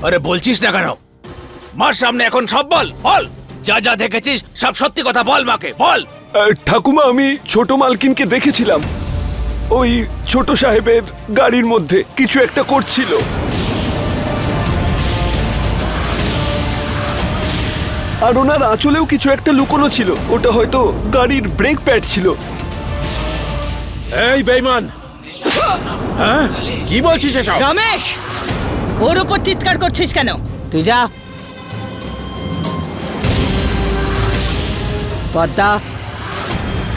আরে বলছিস না কেন? মার সামনে এখন সব বল, বল যা যা দেখেছিস সব সত্যি কথা বল, মাকে বল। ঠাকুমা, আমি ছোট মালকিনকে দেখেছিলাম ওই ছোট সাহেবের গাড়ির মধ্যে কিছু একটা করছিল। আর ওনার আঁচলেও কিছু একটা লুকোনো ছিল, ওটা হয়তো গাড়ির ব্রেক প্যাড ছিল। এই বেঈমান, হ্যাঁ কি বলছিস এসব? রমেশ, ওর উপর চিৎকার করছিস কেন? তুই যা। পদ্মা,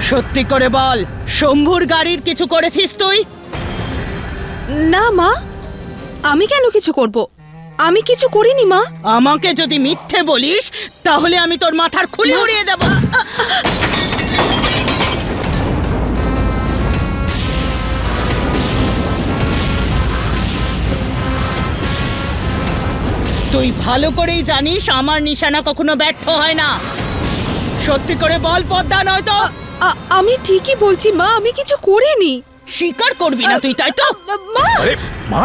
সত্যি করে বল, শম্ভুর গাড়ির কিছু করেছিস তুই? না মা, আমি কেন কিছু করব? আমি কিছু করিনি মা। আমাকে যদি মিথ্যে বলিস তাহলে আমি তোর মাথার খুলি উড়িয়ে দেব। তুই ভালো করেই জানিস আমার নিশানা কখনো ব্যর্থ হয় না। সত্যি করে বল পদ্মা, নয়তো আমি ঠিকই বলছি মা, আমি কিছু করিনি। স্বীকার করবি না তুই, তাই তো? মা, আরে মা,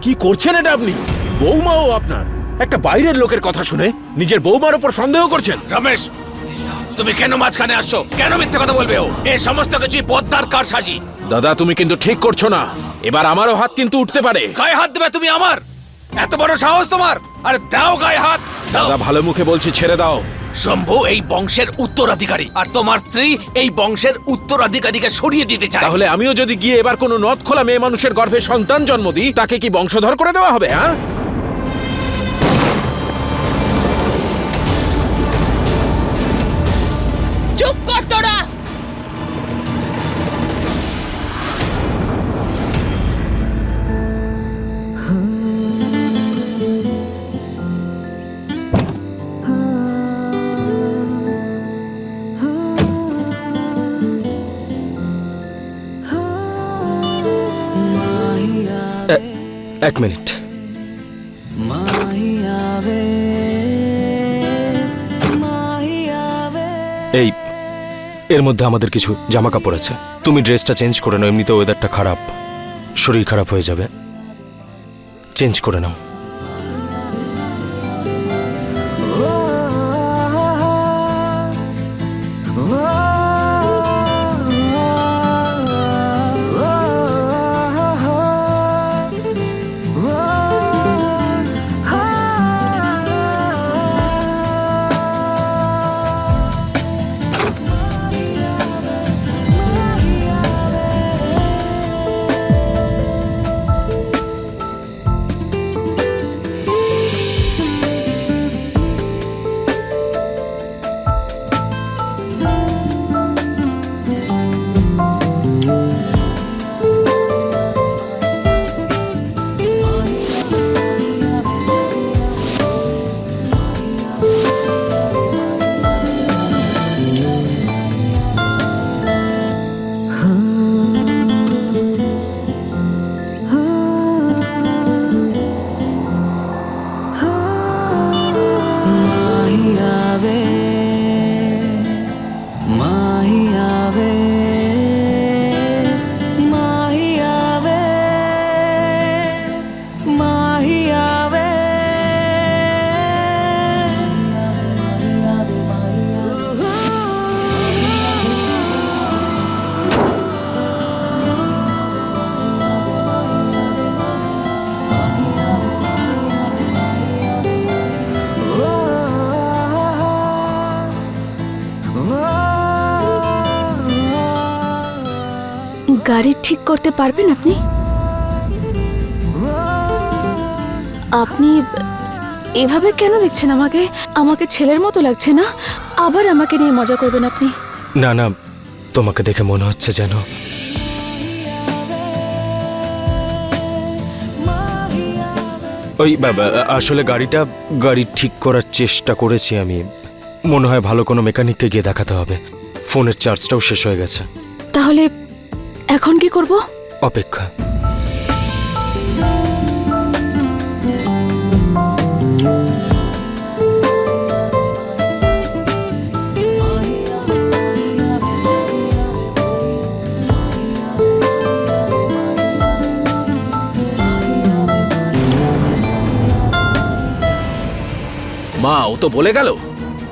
কি করছেন এটা আপনি? বৌমাও আপনার, একটা বাইরের লোকের কথা শুনে নিজের বৌমার উপর সন্দেহ করছেন। রমেশ, তুমি কেন মাঝখানে আসছো? কেন মিথ্যে কথা বলবে ও? এই সমস্ত কিছুই পদ্মার কারসাজি। দাদা, তুমি কিন্তু ঠিক করছো না। এবার আমারও হাত কিন্তু উঠতে পারে। গায়ে হাত দেবে তুমি আমার? এত বড় সাহস তোমার? আরে দাও গায়ে হাত দাও। দাদা ভালো মুখে বলছি, ছেড়ে দাও। শম্ভু এই বংশের উত্তরাধিকারী, আর তোমার স্ত্রী এই বংশের উত্তরাধিকারীকে সরিয়ে দিতে চায়। তাহলে আমিও যদি গিয়ে এবার কোনো নথ খোলা মেয়ে মানুষের গর্ভে সন্তান জন্ম দিই, তাকে কি বংশধর করে দেওয়া হবে? হ্যাঁ, চুপ কর তোরা। এক মিনিট। এই এর মধ্যে আমাদের কিছু জামা কাপড় আছে, তুমি ড্রেসটা চেঞ্জ করে নাও। এমনিতে ওয়েদারটা খারাপ, শরীর খারাপ হয়ে যাবে, চেঞ্জ করে নাও। গাড়ি ঠিক করতে পারবেন আপনি? আপনি এভাবে কেন দেখছেন আমাকে? আমাকে ছেলের মতো লাগছে না? আবার আমাকে নিয়ে মজা করবেন আপনি? না না, তোমাকে দেখে মনে হচ্ছে যেন ওই আসলে গাড়ি ঠিক করার চেষ্টা করেছি আমি। মনে হয় ভালো কোনো মেকানিককে গিয়ে দেখাতে হবে। ফোনের চার্জটাও শেষ হয়ে গেছে। তাহলে এখন কি করব? অপেক্ষা। মা, ও তো বলে গেল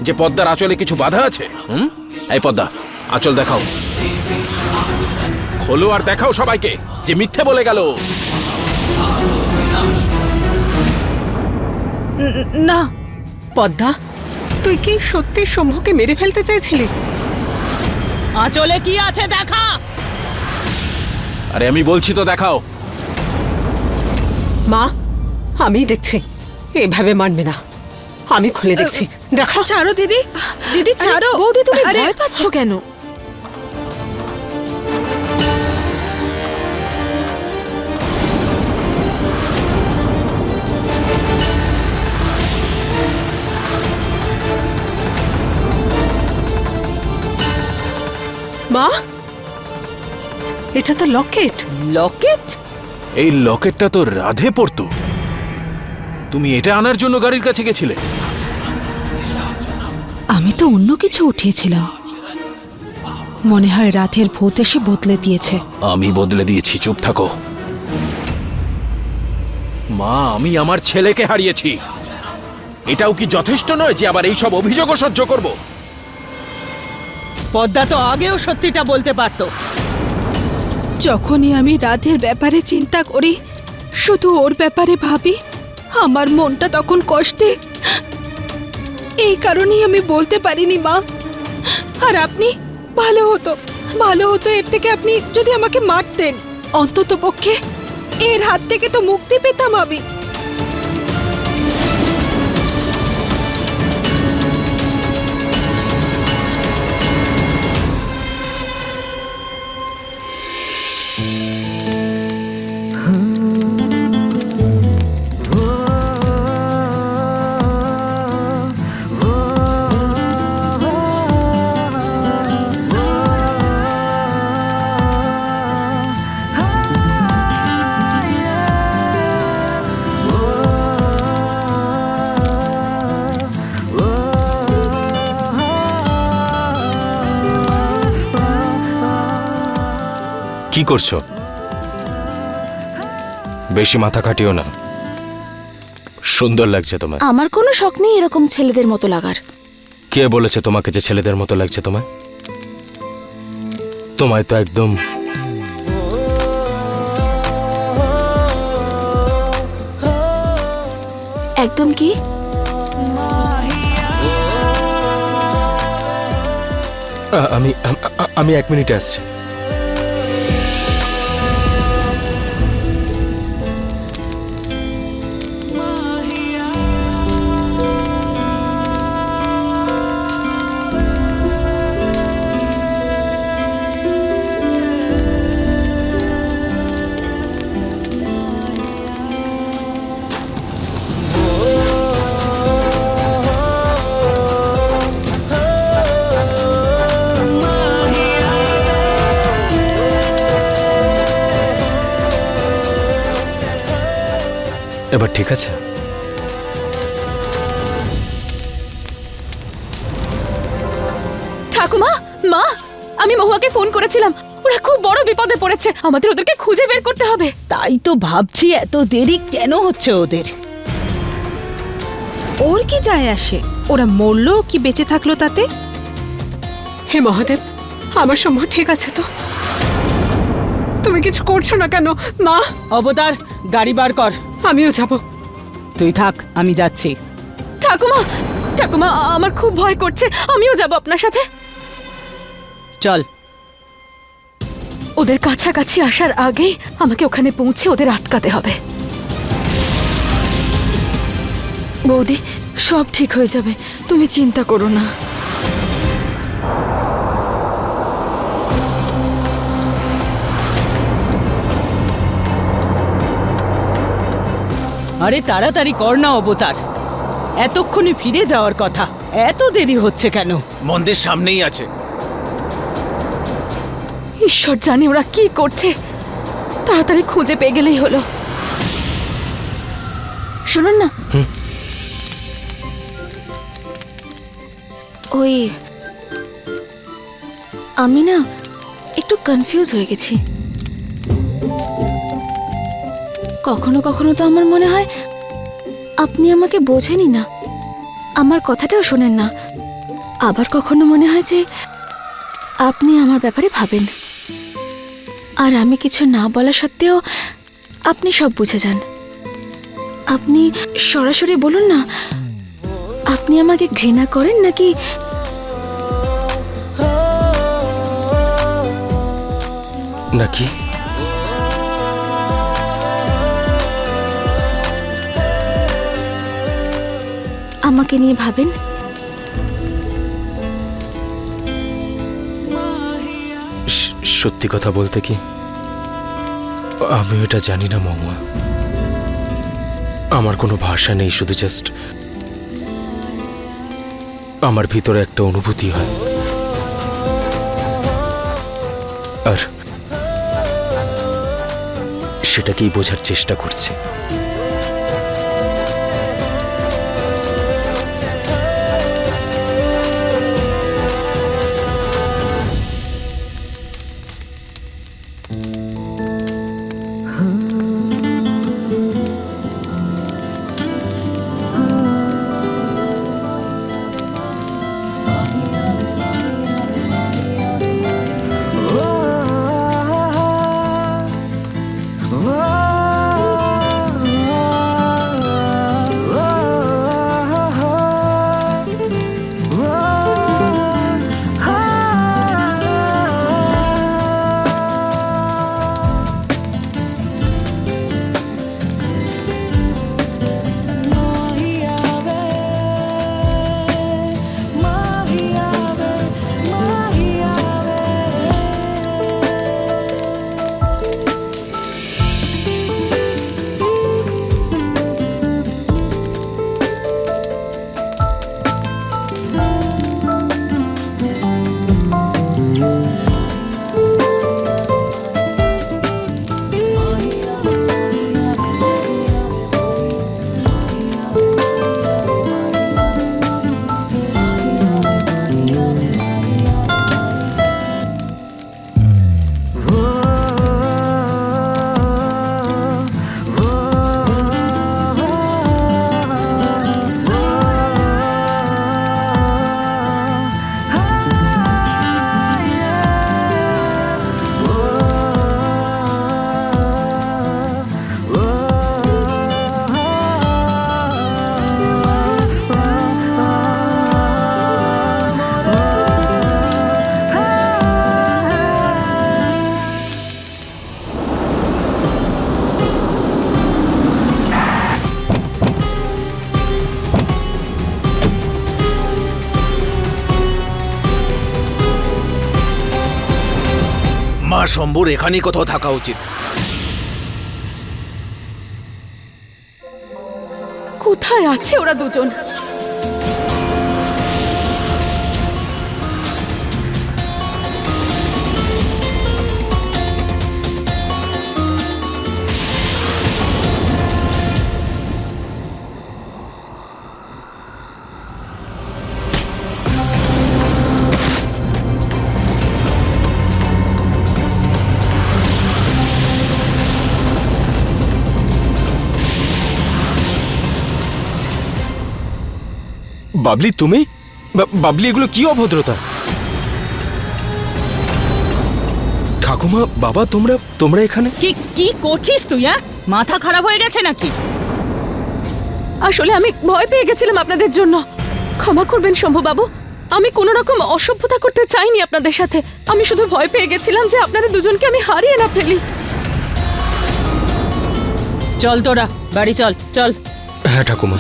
যে পদ্মার আঁচলে কিছু বাধা আছে। এই পদ্মা, আঁচল দেখাও, খোলো আর দেখাও সবাইকে যে মিথ্যে বলে গেল। না পদ্মা, তুই কি সত্যি শম্ভুকে মেরে ফেলতে চাইছিলি? আঁচলে কি আছে দেখা। আরে আমি বলছি তো দেখাও। মা, আমি দেখছি, এভাবে মানবে না। আমি খুলে দেখছি, দেখা। ছাড়ো দিদি, দিদি ছাড়ো। বৌদি তুমি ভয় পাচ্ছ কেন? মা, এটা তো লকেট। লকেট? এই লকেটটা তো রাধে পড়তো। তুমি এটা আনার জন্য গাড়ির কাছে গেছিলে? আমি তো অন্য কিছু উঠিয়েছিলাম, মনে হয় রাতের ভূত এসে বদলে দিয়েছে। আমি বদলে দিয়েছি, চুপ থাকো। মা, আমি আমার ছেলেকে হারিয়েছি। এটাও কি যথেষ্ট নয় যে আবার এইসব অভিযোগও সহ্য করব? পদ্মা তো আগেও সত্যিটা বলতে পারতো। যখনই আমি রাধের ব্যাপারে চিন্তা করি, শুধু ওর ব্যাপারে ভাবি, আমার মনটা তখন কষ্টে। এই কারণেই আমি বলতে পারিনি মা। আর আপনি, ভালো হতো এর থেকে আপনি যদি আমাকে মারতেন, অন্তত পক্ষে এর হাত থেকে তো মুক্তি পেতাম আমি। কি করছো? বেশি মাথা খাটিও না, সুন্দর লাগছে তোমায়। আমার কোনো শখ নেই এরকম ছেলেদের মতো লাগার। কে বলেছে তোমাকে যে ছেলেদের মতো লাগছে তোমায়? তোমায় তো একদম একদম কি? আমি 1 মিনিটে আসছি। এবার ঠিক আছে? ঠাকুমা, মা, আমি মহুয়াকে ফোন করেছিলাম। ওরা খুব বড় বিপদে পড়েছে, আমাদের ওদেরকে খুঁজে বের করতে হবে। তাই তো ভাবছি এত দেরি কেন হচ্ছে ওদের। ওর কি যায় আসে? ওরা মরলো কি বেঁচে থাকলো তাতে? হে মহাদেব, আমার শম্ভু ঠিক আছে তো? তুমি কিছু করছো না কেন মা? অবতার, গাড়ি বার কর। আমিও যাব। তুই থাক, আমি যাচ্ছি। ঠাকুমা, ঠাকুমা, আমার খুব ভয় করছে, আমিও যাব আপনার সাথে। চল। ওদের কাছাকাছি আসার আগেই আমাকে ওখানে পৌঁছে ওদের আটকাতে হবে। বৌদি, সব ঠিক হয়ে যাবে, তুমি চিন্তা করো না। আরে তাড়াতাড়ি কর না অবতার, এতক্ষণে ফিরে যাওয়ার কথা, এত দেরি হচ্ছে কেন? মন্দির সামনেই আছে। ঈশ্বর জানে ওরা কি করছে, তাড়াতাড়ি খুঁজে পেয়ে গেলেই হলো। শুনুন না, ওই আমি না একটু কনফিউজ হয়ে গেছি। কখনো কখনো তো আমার মনে হয় আপনি আমাকে বোঝেনই না। আমার কথাটাও শোনেন না। আবার কখনো মনে হয় যে আপনি আমার ব্যাপারে ভাবেন, আর আমি কিছু না বলা সত্ত্বেও আপনি সব বুঝে যান। আপনি সরাসরি বলুন না, আপনি আমাকে ঘৃণা করেন নাকি নাকি আমাকে নিয়ে ভাবেন? সত্যি কথা বলতে কি, আমি এটা জানি না মহুয়া। আমার কোনো ভাষা নেই, শুধু জাস্ট আমার ভিতরে একটা অনুভূতি হয়, আর সেটাকেই বোঝার চেষ্টা করছি। মা শম্ভুর এখানেই কোথাও থাকা উচিত। কোথায় আছে ওরা দুজন? বাবলি, তুমি? বাবলি, এগুলো কি অভদ্রতা? ঠাকুমা, বাবা, তোমরা এখানে? কি কি করছিস তুই? মাথা খারাপ হয়ে গেছে নাকি? আসলে আমি ভয় পেয়ে গেছিলাম আপনাদের জন্য। ক্ষমা করবেন শম্ভুবাবু, আমি কোনো রকম অসভ্যতা করতে চাইনি আপনাদের সাথে। আমি শুধু ভয় পেয়ে গেছিলাম যে আপনাদের দুজনকে আমি হারিয়ে না ফেলি। চল তোরা বাড়ি চল চল। হ্যাঁ ঠাকুমা।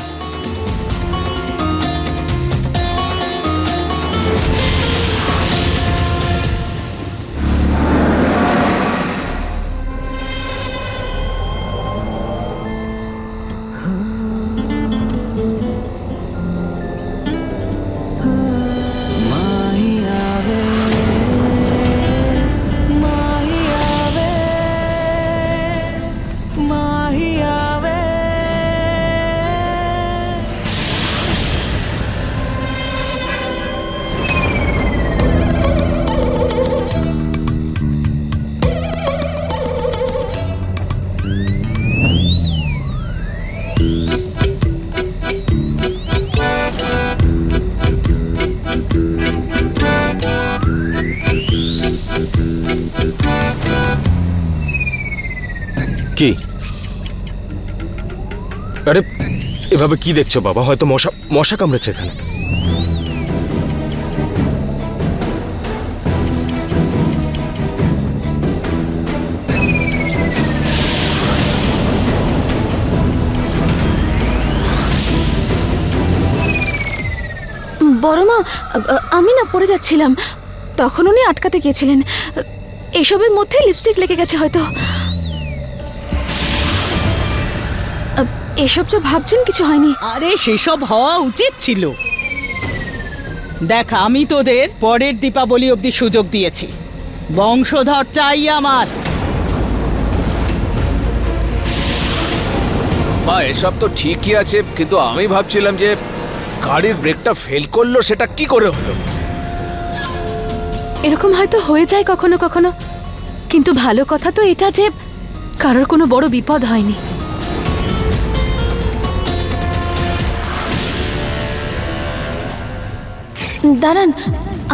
কি? আরে এভাবে কি দেখছো বাবা? হয়তো মশা মশা কামড়েছে এখানে। বড় মা, আমি না পড়ে যাচ্ছিলাম, তখন উনি আটকাতে গিয়েছিলেন। এসবের মধ্যে লিপস্টিক লেগে গেছে হয়তো। এসব যা ভাবছেন কিছু হয়নি। আরে সেসব হওয়া উচিত ছিল। দেখ, আমি তোদের পরের দীপাবলি অবধি সুযোগ দিয়েছি। বংশধর চাই আমার। মা এসব তো ঠিকই আছে, কিন্তু আমি ভাবছিলাম যে গাড়ির ব্রেকটা ফেল করলো, সেটা কি করে হলো? এরকম হয়তো হয়ে যায় কখনো কখনো, কিন্তু ভালো কথা তো এটা যে কারোর কোনো বড় বিপদ হয়নি। দাঁড়ান,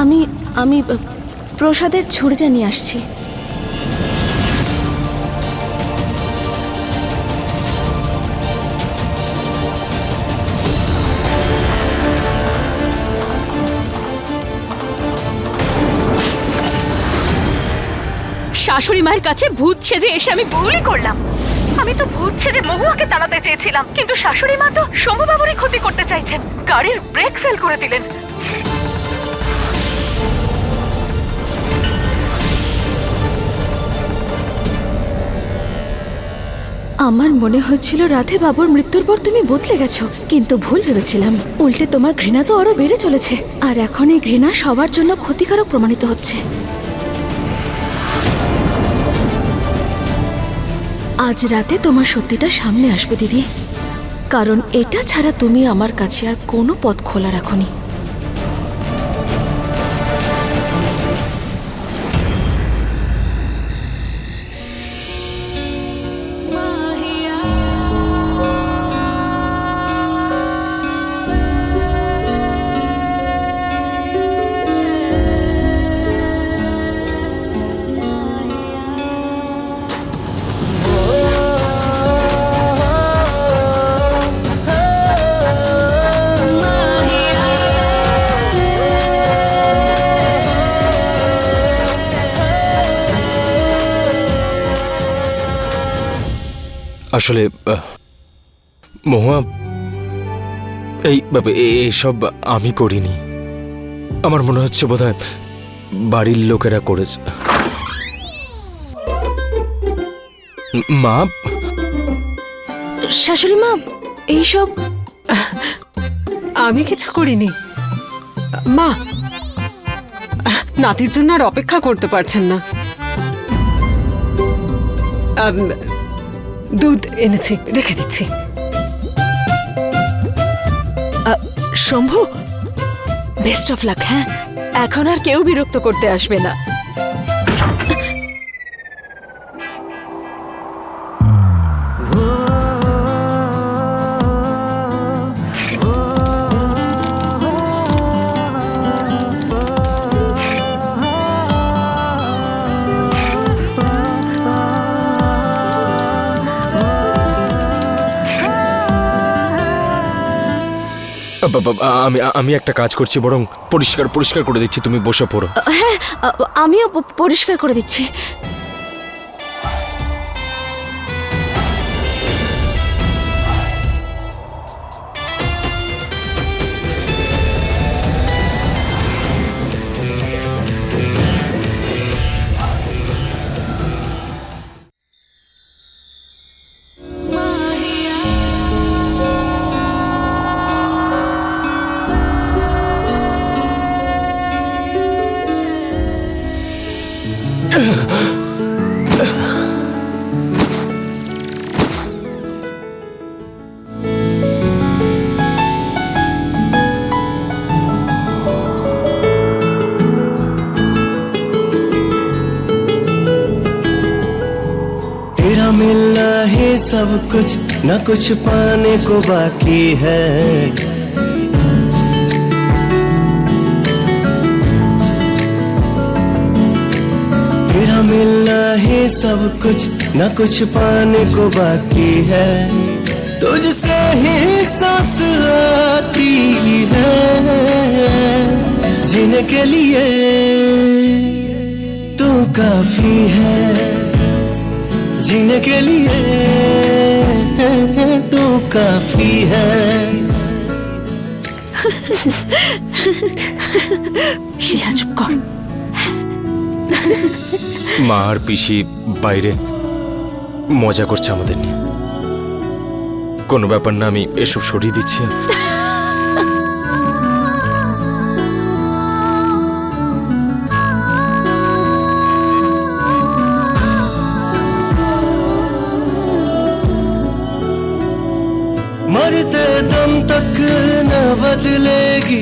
আমি আমি প্রসাদের ছুরিটা নিয়ে আসছি। শাশুড়ি মায়ের কাছে ভূত সেজে এসে আমি ভুলই করলাম। আমি তো ভূত সেজে মহুয়াকে তাড়াতে চেয়েছিলাম, কিন্তু শাশুড়ি মা তো শম্ভুবাবুরই ক্ষতি করতে চাইছেন। গাড়ির ব্রেক ফেল করে দিলেন। আমার মনে হচ্ছিল রাধে বাবুর মৃত্যুর পর তুমি বদলে গেছো, কিন্তু ভুল ভেবেছিলাম। উল্টে তোমার ঘৃণা তো আরো বেড়ে চলেছে, আর এখন এই ঘৃণা সবার জন্য ক্ষতিকারক প্রমাণিত হচ্ছে। আজ রাতে তোমার সত্যিটা সামনে আসবে দিদি, কারণ এটা ছাড়া তুমি আমার কাছে আর কোনো পথ খোলা রাখোনি। আসলে মহুয়া, এইসব আমি করিনি। আমার মনে হচ্ছে বোধহয় বাড়ির লোকেরা করেছে। মা, শাশুড়ি মা, এইসব আমি কিছু করিনি। মা, নাতির জন্য আর অপেক্ষা করতে পারছেন না। দুধ এনেছি, রেখে দিচ্ছি। Shambhu, best of luck. হ্যাঁ, এখন আর কেউ বিরক্ত করতে আসবে না। আমি একটা কাজ করছি, বরং পরিষ্কার পরিষ্কার করে দিচ্ছি, তুমি বসে পড়ো। হ্যাঁ, আমিও পরিষ্কার করে দিচ্ছি। तेरा मिलना ही सब कुछ, न कुछ पाने को बाकी है। तेरा मिलना ही सब कुछ, न कुछ पाने को बाकी है, तुझसे ही सांस आती है, जीने के लिए तू काफी है, जीने के लिए तू काफी है। শিলা চুপ কর। মা আর পিসি বাইরে মজা করছে আমাদের নিয়ে। কোনো ব্যাপার না, আমি এসব সরিয়ে দিচ্ছি। मरते दम तक न बदलेगी,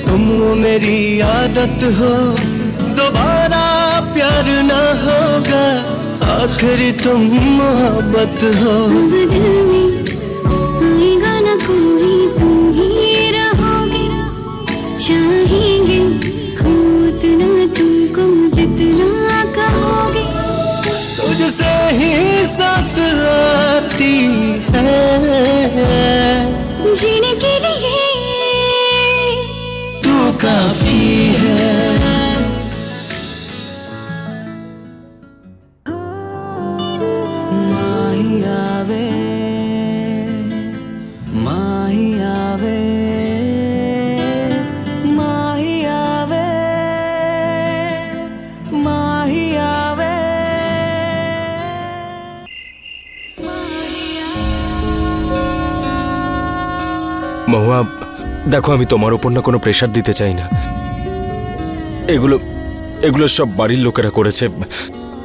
तुम वो मेरी आदत हो, दोबारा प्यार न होगा, आखिरी तुम मोहब्बत हो। आएगा न कोई, तुम ही रहोगे, चाहेंगे हम उतना तुमको जितना कहोगे, तुझसे ही सांस आती है, जीने के लिए तू काफी है। মহুয়া, দেখো আমি তোমার ওপর না কোনো প্রেশার দিতে চাই না। এগুলো এগুলো সব বাড়ির লোকেরা করেছে,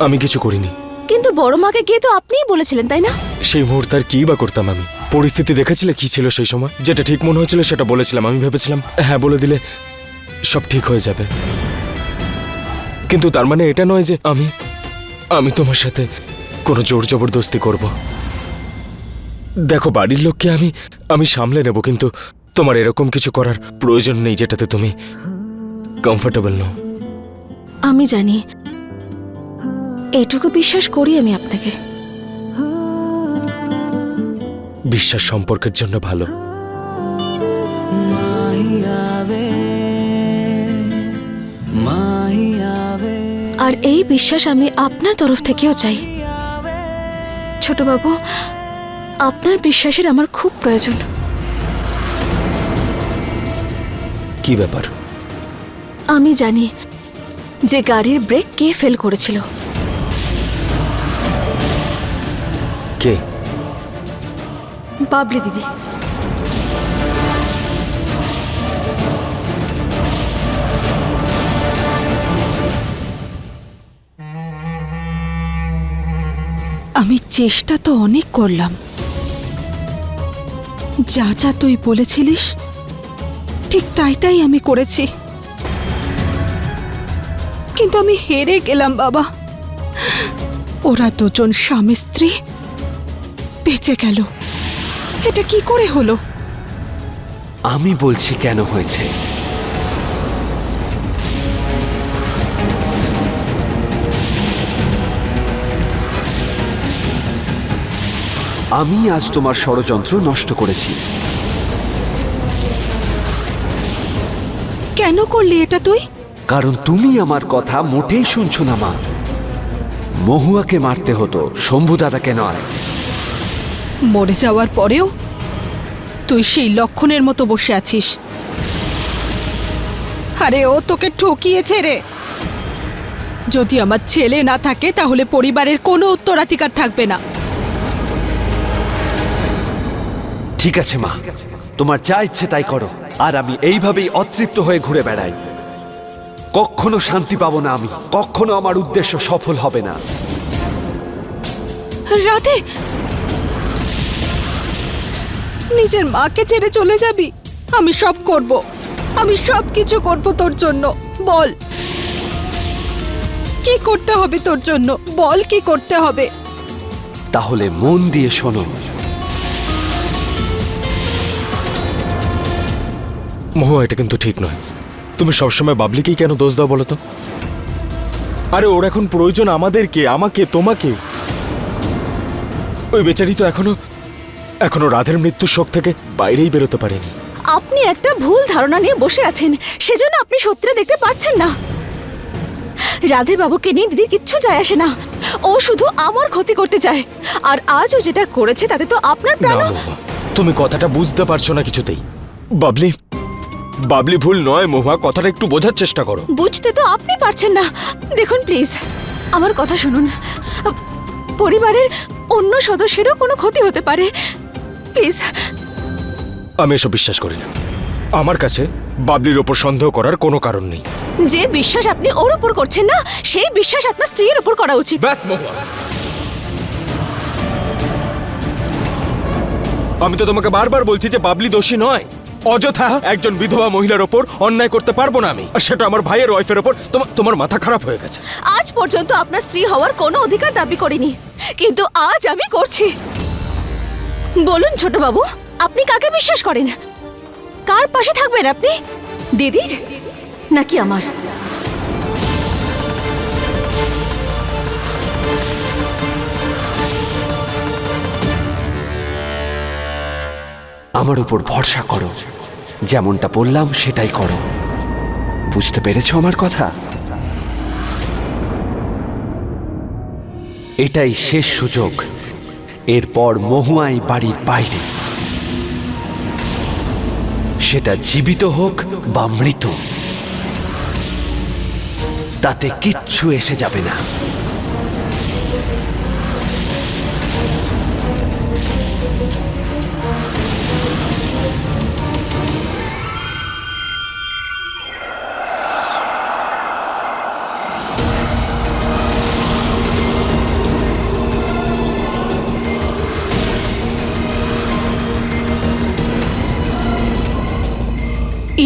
আমি কিছু করিনি। কিন্তু বড় মাকে গিয়ে তো আপনিই বলেছিলেন, তাই না? সেই মুহূর্তে আর কি বা করতাম আমি? পরিস্থিতি দেখেছিলে কি ছিল সেই সময়? যেটা ঠিক মনে হচ্ছিল সেটা বলেছিলাম। আমি ভেবেছিলাম হ্যাঁ বলে দিলে সব ঠিক হয়ে যাবে, কিন্তু তার মানে এটা নয় যে আমি তোমার সাথে কোনো জোর জবরদস্তি করব। দেখো বাড়ির লোককে আমি সামলে নেব, কিন্তু তোমার এরকম কিছু করার প্রয়োজন নেই যেটাতে তুমি কমফোর্টেবল নও। আমি জানি, এটুকু বিশ্বাস করি আমি আপনাকে। বিশ্বাস সম্পর্কের জন্য ভালো। আর এই বিশ্বাস আমি আপনার তরফ থেকেও চাই। ছোট বাবু, আপনার বিশ্বাসের আমার খুব প্রয়োজন। কি ব্যাপার? আমি জানি যে গাড়ির ব্রেক কে ফেল করেছিল। কে? বাবলি দিদি। আমি চেষ্টা তো অনেক করলাম, যা যা তুই বলেছিলিস ঠিক তাই তাই আমি করেছি, কিন্তু আমি হেরে গেলাম বাবা। ওরা দুজন স্বামী স্ত্রী বেঁচে গেল, এটা কি করে হলো? আমি বলছি কেন হয়েছে। আমি আজ তোমার ষড়যন্ত্র নষ্ট করেছি। কেন করলি এটা তুই? কারণ তুমি আমার কথা মোটেই শুনছো না মা। মহুয়াকে মারতে হতো, শম্ভু দাদাকে নয়। মরে যাওয়ার পরেও তুই সেই লক্ষণের মতো বসে আছিস। আরে ও তোকে ঠকিয়েছে রে। যদি আমার ছেলে না থাকে তাহলে পরিবারের কোনো উত্তরাধিকার থাকবে না। ঠিক আছে মা, তোমার যা ইচ্ছে তাই করো, আর আমি এইভাবেই অতৃপ্ত হয়ে ঘুরে বেড়াই। কখনো শান্তি পাবো না আমি, কখনো আমার উদ্দেশ্য সফল হবে না। রাধে, নিজের মাকে ছেড়ে চলে যাবি? আমি সব করব, আমি সব কিছু করব তোর জন্য। বল কি করতে হবে তোর জন্য, বল কি করতে হবে। তাহলে মন দিয়ে শোনো। মহুয়া, এটা কিন্তু ঠিক নয়। তুমি সবসময় বাবলিকেই কেন দোষ দাও বলো তো? আরে ওর এখন প্রয়োজন আমাদেরকে, আমাকে, তোমাকে। ওই বেচারি তো এখনো রাধের মৃত্যুর শোক থেকে বাইরেই বেরোতে পারেনি। আপনি একটা ভুল ধারণা নিয়ে বসে আছেন, সেজন্য আপনি সত্যিটা দেখতে পাচ্ছেন না। রাধে বাবুকে নিয়ে দিদি কিচ্ছু যায় আসে না, ও শুধু আমার ক্ষতি করতে চায়। আর আজ ও যেটা করেছে তাতে তো আপনার না প্রাণ। মহুয়া, তুমি কথাটা বুঝতে পারছো না কিছুতেই। বাবলি ভুল নয় মহুয়া, কথাটা একটু বোঝার চেষ্টা করো। বুঝতে তো আপনি পারছেন না। দেখুন প্লিজ, আমার কথা শুনুন। পরিবারের অন্য সদস্যেরও কোনো ক্ষতি হতে পারে, প্লিজ। আমি এসব বিশ্বাস করি না। আমার কাছে বাবলির ওপর সন্দেহ করার কোনো কারণ নেই। যে বিশ্বাস আপনি ওর উপর করছেন না, সেই বিশ্বাস আপনার স্ত্রীর উপর করা উচিত। ব্যাস মহুয়া, আমি তো তোমাকে বারবার বলছি যে বাবলি দোষী নয়। অযথা একজন বিধবা মহিলার ওপর অন্যায় করতে পারবো না আমি, আর সেটা আমার ভাইয়ের ওয়াইফের ওপর। তোমার মাথা খারাপ হয়ে গেছে। আজ পর্যন্ত আপনার স্ত্রী হওয়ার কোনো অধিকার দাবি করিনি, কিন্তু আজ আমি করছি। বলুন ছোট বাবু, আপনি কাকে বিশ্বাস করেন? কার পাশে থাকবেন আপনি, দিদির নাকি আমার? আমার উপর ভরসা করো, যেমনটা বললাম সেটাই করো। বুঝতে পেরেছো আমার কথা? এটাই শেষ সুযোগ। এরপর মহুয়াই বাড়ির বাইরে, সেটা জীবিত হোক বা মৃত, তাতে কিচ্ছু এসে যাবে না।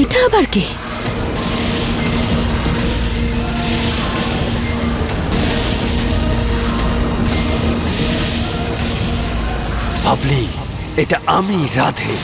এটা আবার কে? ভাবলি এটা আমি রাধে।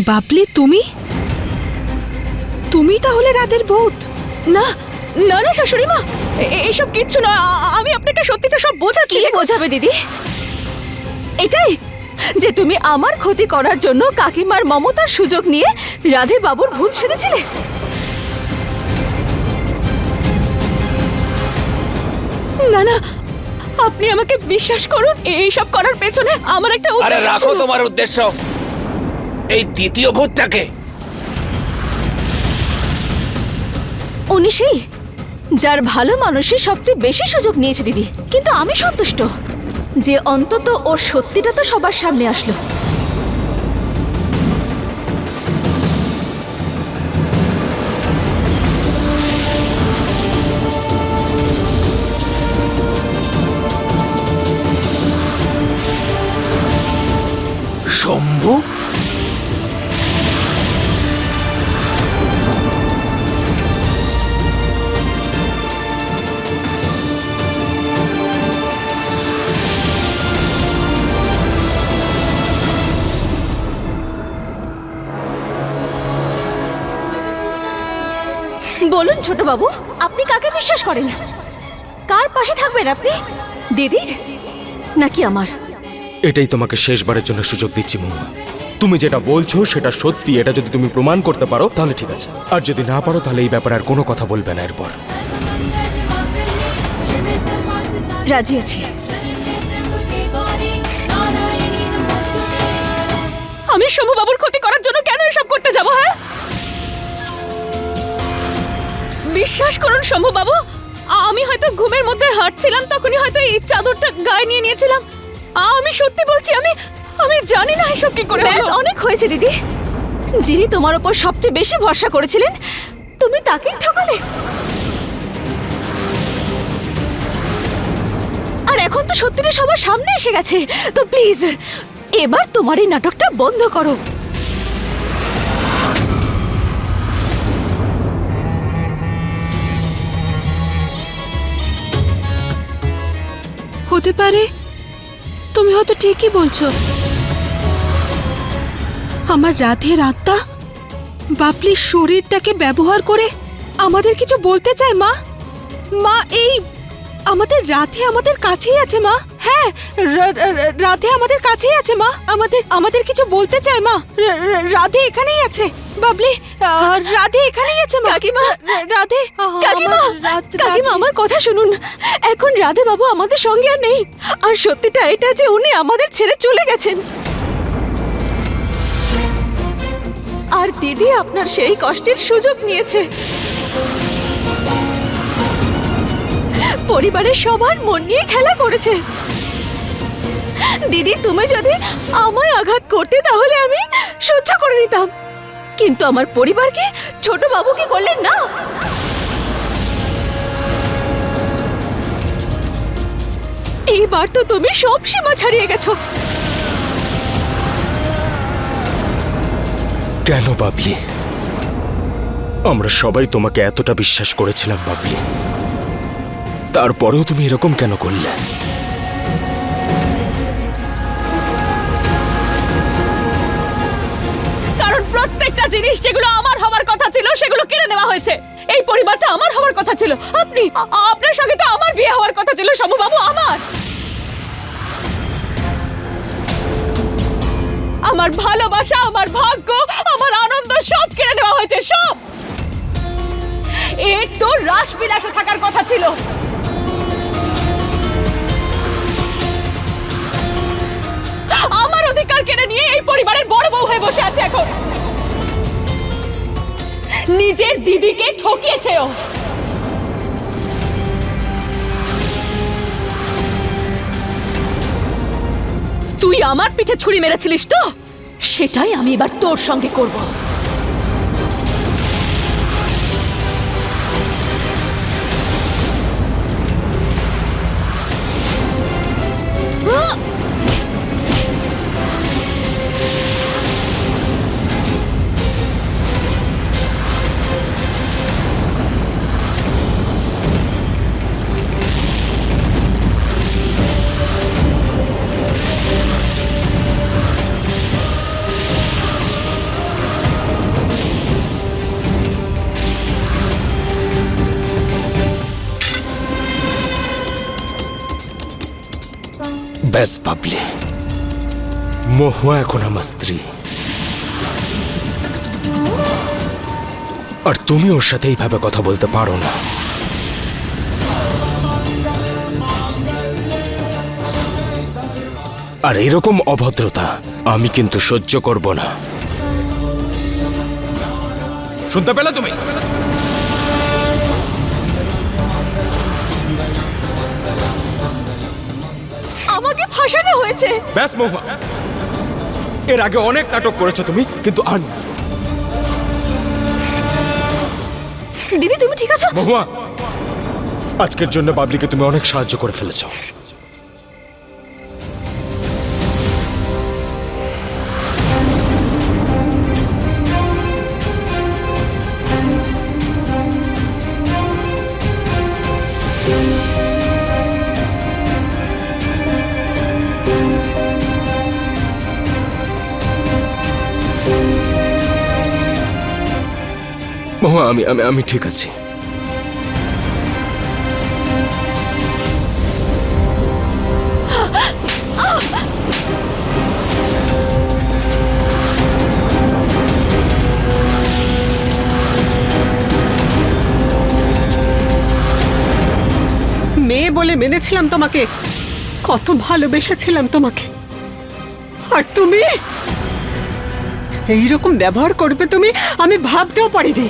বাবলি, তুমি তাহলে রাধের ভূত? না না না শাশুড়ি মা, এসব কিচ্ছু নয়। আমি আপনাকে সত্যিটা সব বোঝাচ্ছি। কি বোঝাবে দিদি? এটাই যে তুমি আমার ক্ষতি করার জন্য কাকিমার মমতার সুযোগ নিয়ে রাধে বাবুর ভূত সেজেছিলে? না না, আপনি আমাকে বিশ্বাস করুন, এইসব করার পেছনে আমার একটা আরে উদ্দেশ্য রাখো ছিল। তোমার উদ্দেশ্য। এই দ্বিতীয় ভূতটাকে। উনি সেই যার ভালো মানুষই সবচেয়ে বেশি সুযোগ নিয়েছে দিদি, কিন্তু আমি সন্তুষ্ট যে অন্তত ওর সত্যিটা তো সবার সামনে আসলো। শম্ভু, বলুন ছোট বাবু, আপনি কাকে বিশ্বাস করেন? কার পাশে থাকবেন আপনি? দিদির নাকি আমার? এটাই তোমাকে শেষবারের জন্য সুযোগ দিচ্ছি মহুয়া। তুমি যেটা বলছো সেটা সত্যি, এটা যদি তুমি প্রমাণ করতে পারো তাহলে ঠিক আছে, আর যদি না পারো তাহলে এই ব্যাপারে আর কোনো কথা বলবে না এরপর। রাজি আছি। আমি শম্ভুবাবুর ক্ষতি করার জন্য কেন এসব করতে যাব? হ্যাঁ, বিশ্বাস করুন শম্ভুবাবু, আমি হয়তো ঘুমের মধ্যে হাঁটছিলাম, তখনই হয়তো এই চাদরটা গায়ে নিয়ে নিয়েছিলাম। আমি সত্যি বলছি, আমি জানি না এসব কি করে ব্যাস, হলো। অনেক হয়েছে দিদি। যিনি তোমার ওপর সবচেয়ে বেশি ভরসা করেছিলেন, তুমি তাকেই ঠকালে। আর এখন তো সত্যিটা সবার সামনে এসে গেছে, তো প্লিজ এবার তোমার এই নাটকটা বন্ধ করো। হতে পারে, তুমি হয়তো ঠিকই বলছো। আমার রাধের আত্মা বাবলির শরীরটাকে ব্যবহার করে আমাদের কিছু বলতে চায়। মা, এই আমাদের রাধে আমাদের কাছেই আছে মা। হ্যাঁ, রাধে আমাদের কাছেই আছে মা। আমাদের কিছু বলতে চায় মা। রাধে এখানেই আছে বাবলি, রাধে এখানেই আছে মা। কাকিমা, রাধে, কাকিমা, কাকিমা আমার কথা শুনুন। এখন রাধে বাবু আমাদের সঙ্গে আর নেই, আর সত্যিটা এটা যে উনি আমাদের ছেড়ে চলে গেছেন। আর দিদি আপনার সেই কষ্টের সুযোগ নিয়েছে। পরিবারের সবার মন নিয়ে খেলা করেছে। দিদি, তুমি যদি আমায় আঘাত করতে তাহলে আমি সহ্য করে নিতাম, কিন্তু আমার পরিবারকে, ছোট বাবুকে করলেন না। এইবার তো তুমি সব সীমা ছাড়িয়ে গেছো। কেন বাবলি? আমরা সবাই তোমাকে এতটা বিশ্বাস করেছিলাম বাবলি, তারপরেও তুমি এরকম কেন করলে? কারণ প্রত্যেকটা জিনিস যেগুলো আমার হওয়ার কথা ছিল সেগুলো কেড়ে নেওয়া হয়েছে। এই পরিবারটা আমার হওয়ার কথা ছিল। আপনার সঙ্গে তো আমার বিয়ে হওয়ার কথা ছিল শম্ভুবাবু। আমার ভালোবাসা, আমার ভাগ্য, আমার আনন্দ সব কেড়ে নেওয়া হয়েছে, সব। এর তো রাসবিলাসে থাকার কথা ছিল। আমার অধিকার কেড়ে নিয়ে এই পরিবারের বড় বউ হয়ে বসে আছে এখন। নিজের দিদিকে ঠকিয়েছে ও। তুই আমার পিঠে ছুরি মেরেছিলিস তো, সেটাই আমি এবার তোর সঙ্গে করব। ব্যাস বাবলি, মহুয়া এখন আমার স্ত্রী, আর তুমি ওর সাথে এইভাবে কথা বলতে পারো না। আর এরকম অভদ্রতা আমি কিন্তু সহ্য করব না। শুনতে পেলে তুমি? আমাকে ফাঁসানো হয়েছে। ব্যাস মহুয়া, এর আগে অনেক নাটক করেছো তুমি, কিন্তু আর না। দিদি, তুমি ঠিক আছো? মহুয়া, আজকের জন্য বাবলিকে তুমি অনেক সাহায্য করে ফেলেছো। মহুয়া, আমি ঠিক আছি। মেনেছিলাম তোমাকে, কত ভালোবেসেছিলাম তোমাকে, আর তুমি এইরকম ব্যবহার করবে তুমি আমি ভাবতেও পারিনি।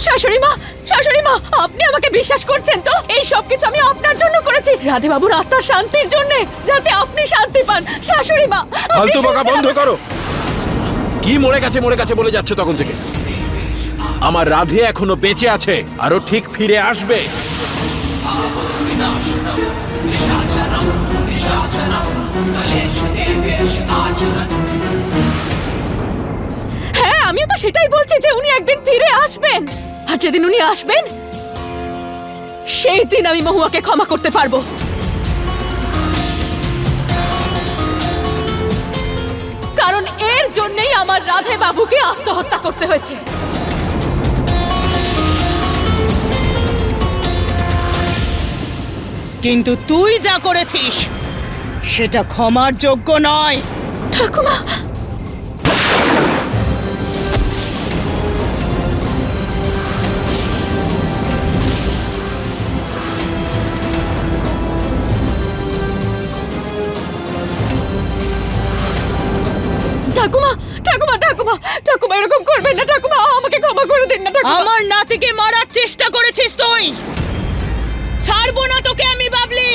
শাশুড়ি মা, আপনি আমাকে বিশ্বাস করছেন তো? এই সব কিছু আমি আপনার জন্য করেছি, রাধে বাবুর আত্মার শান্তির জন্য, যাতে আপনি শান্তি পান। শাশুড়ি মা, আপনি ফালতু বকা শুনতে বন্ধ হবে- করো। কি মরে গেছে বলে যাচ্ছে তখন থেকে? আমার রাধে এখনো বেঁচে আছে, আরো ঠিক ফিরে আসবে। হ্যাঁ, আমিও তো সেটাই বলছি যে উনি একদিন ফিরে আসবেন, আর যেদিন উনি আসবেন সেই দিন আমি মহুয়াকে ক্ষমা করতে পারবো। কারণ এর জন্যই আমার রাধে বাবুকে আত্মহত্যা করতে হয়েছে। কিন্তু তুই যা করেছিস সেটা ক্ষমার যোগ্য নয়। ঠাকুমা, ঠাকুমা, ঠাকুমা, ঠাকুমা, ঠাকুমা, এরকম করবেন না ঠাকুমা, আমাকে ক্ষমা করে দিন না ঠাকুমা। আমার নাতিকে মারার চেষ্টা করেছিস তুই, ছাড়বো না তোকে আমি বাবলি।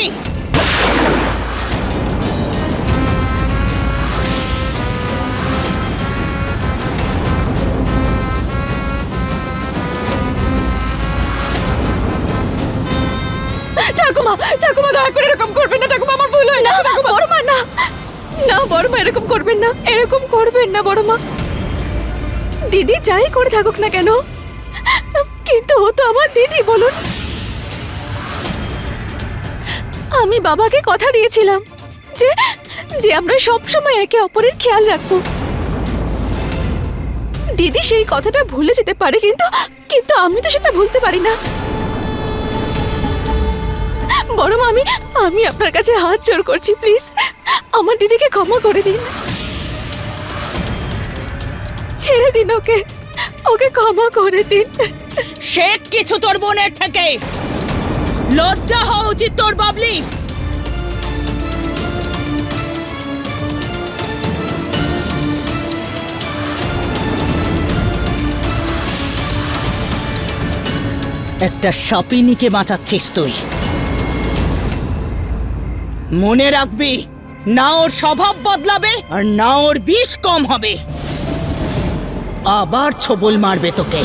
ঠাকুমা, ঠাকুমা, দয়া করে এরকম করবেন না ঠাকুমা, আমার ভুল হয়ে গেছে ঠাকুমা। বড়মা না, না বড়মা এরকম করবেন না, এরকম করবেন না বড়মা। দিদি যাই করে থাকুক না কেন, কিন্তু ও তো আমার দিদি, বলুন। আমি বাবাকে কথা দিয়েছিলাম যে যে আমরা সব সময় একে অপরের খেয়াল রাখবো। দিদি সেই কথাটা ভুলে যেতে পারে, কিন্তু কিন্তু আমি তো সেটা ভুলতে পারি না। বড়মা, আমি আপনার কাছে হাত জোড় করছি, প্লিজ আমার দিদিকে ক্ষমা করে দিন, ছেড়ে দিন ওকে, ওকে ক্ষমা করে দিন। শেখ কিছু তোর বোনের থেকে, লজ্জা হওয়া উচিত তোর বাবলি। একটা সাপিনীকে বাঁচাচ্ছিস তুই, মনে রাখবি, না ওর স্বভাব বদলাবে আর না ওর বিষ কম হবে, আবার ছবল মারবে তোকে।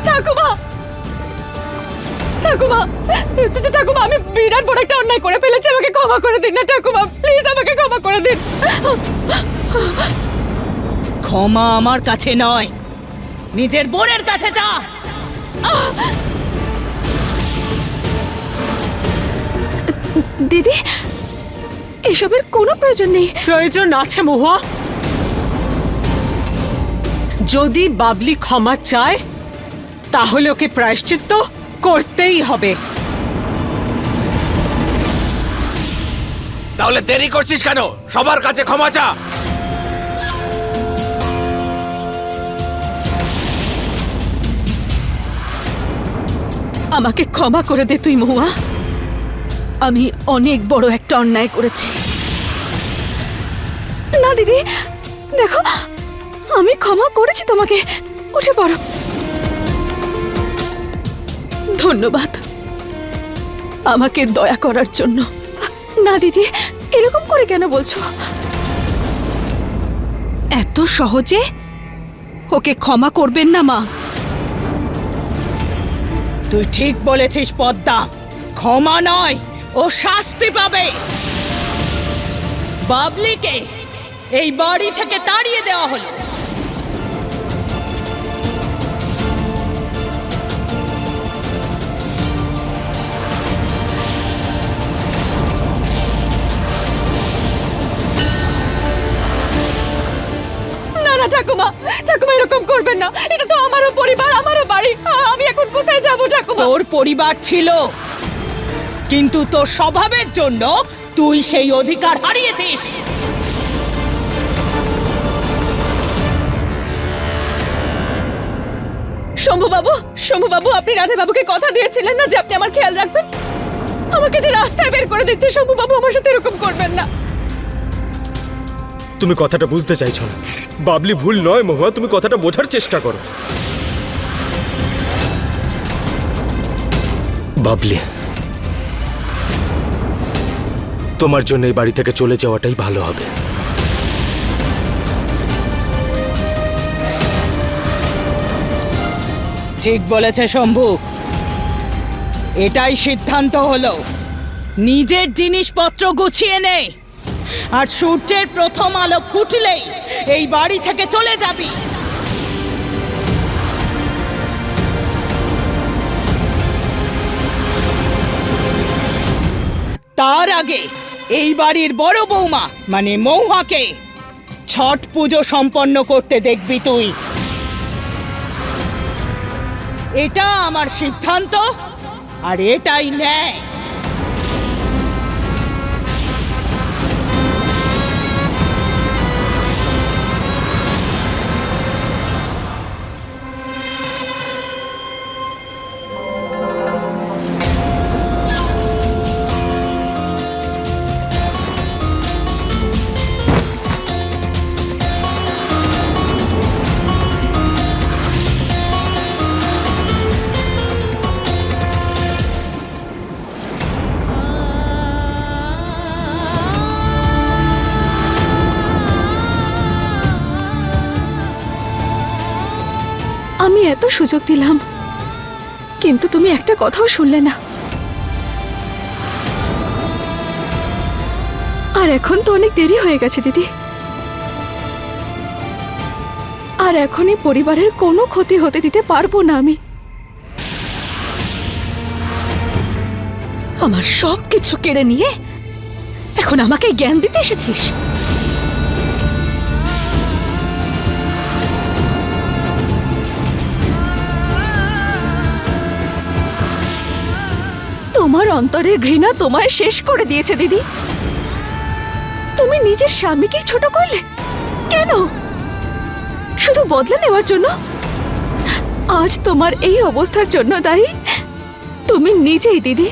ঠাকুমা, ঠাকুমা, ঠাকুমা, আমি বিরাট বড় একটা অন্যায় করে ফেলেছি, আমাকে ক্ষমা করে দিন না ঠাকুমা, প্লিজ আমাকে ক্ষমা করে দিন। ক্ষমা আমার কাছে নয়, নিজের বোনের কাছে যা। দিদি, এসবের কোনো প্রয়োজন নেই। প্রয়োজন আছে মহুয়া। যদি বাবলি ক্ষমা চায় তাহলে ওকে প্রায়শ্চিত্ত করতেই হবে। তাহলে দেরি করছিস কেন? সবার কাছে ক্ষমা চা। আমাকে ক্ষমা করে দে তুই মহুয়া, আমি অনেক বড় একটা অন্যায় করেছি। না দিদি, দেখো আমি ক্ষমা করেছি তোমাকে, উঠে পড়ো। ধন্যবাদ আমাকে দয়া করার জন্য। না দিদি, এরকম করে কেন বলছো? এত সহজে ওকে ক্ষমা করবেন না মা? তুই ঠিক বলেছিস পদ্মা, ক্ষমা নয়, ও শাস্তি পাবে। বাবলিকে এই বাড়ি থেকে তাড়িয়ে দেওয়া হলো। না না ঠাকুমা, ঠাকুমা এরকম করবেন না, এটা তো আমারও পরিবার, আমারও বাড়ি, আমি এখন কোথায় যাব ঠাকুমা? তোর পরিবার ছিল, কিন্তু তোর স্বভাবের জন্য তুই সেই অধিকার হারিয়েছিস। শম্ভু বাবু আপনি রাধে বাবুকে কথা দিয়েছিলেন না যে আপনি আমার খেয়াল রাখবেন? আমাকে যে রাস্তায় বের করে দিচ্ছে শম্ভু বাবু, আমার সাথে এরকম করবেন না। তুমি কথাটা বুঝতে চাইছো না। বাবলি ভুল নয় মহুয়া, তুমি কথাটা বোঝার চেষ্টা করো। বাবলি, তোমার জন্য এই বাড়ি থেকে চলে যাওয়াটাই ভালো হবে। ঠিক বলেছে শম্ভু, এটাই সিদ্ধান্ত হলো। নিজের জিনিসপত্র গুছিয়ে নে, আর সূর্যের প্রথম আলো ফুটলেই এই বাড়ি থেকে চলে যাবি। তার আগে এই বাড়ির বড় বৌমা মানে মহুয়াকে ছট পুজো সম্পন্ন করতে দেখবি তুই। এটা আমার সিদ্ধান্ত, আর এটাই ন্যায়। আমি এত সুযোগ দিলাম, কিন্তু তুমি একটা কথাও শুনলে না। আর এখন তো অনেক দেরি হয়ে গেছে দিদি। আর এখনই পরিবারের কোনো ক্ষতি হতে দিতে পারবো না আমি। আমার সব কিছু কেড়ে নিয়ে এখন আমাকে জ্ঞান দিতে এসেছিস? তোমার অন্তরের ঘৃণা তোমায় শেষ করে দিয়েছে দিদি। তুমি নিজের স্বামীকেই ছোট করলে কেন? শুধু বদলে নেওয়ার জন্য? আজ তোমার এই অবস্থার জন্য দায়ী তুমি নিজেই দিদি।